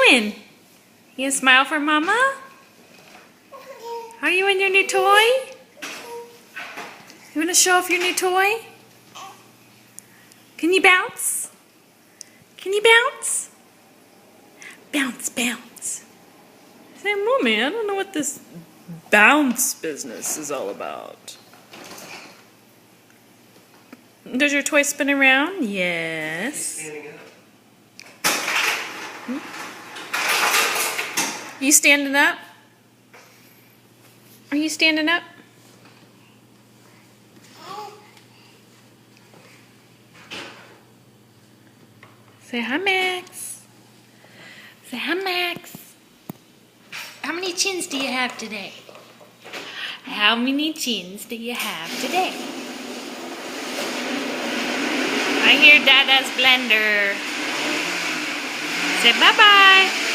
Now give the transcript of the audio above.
doing? You smile for Mama? Are you in your new toy? You want to show off your new toy? Can you bounce? Can you bounce? Bounce, bounce. Say, Mommy, I don't know what this bounce business is all about. Does your toy spin around? Yes. You standing up? Are you standing up? Say hi, Max. Say hi, Max. How many chins do you have today? How many chins do you have today? I hear Dada's blender. Say bye-bye.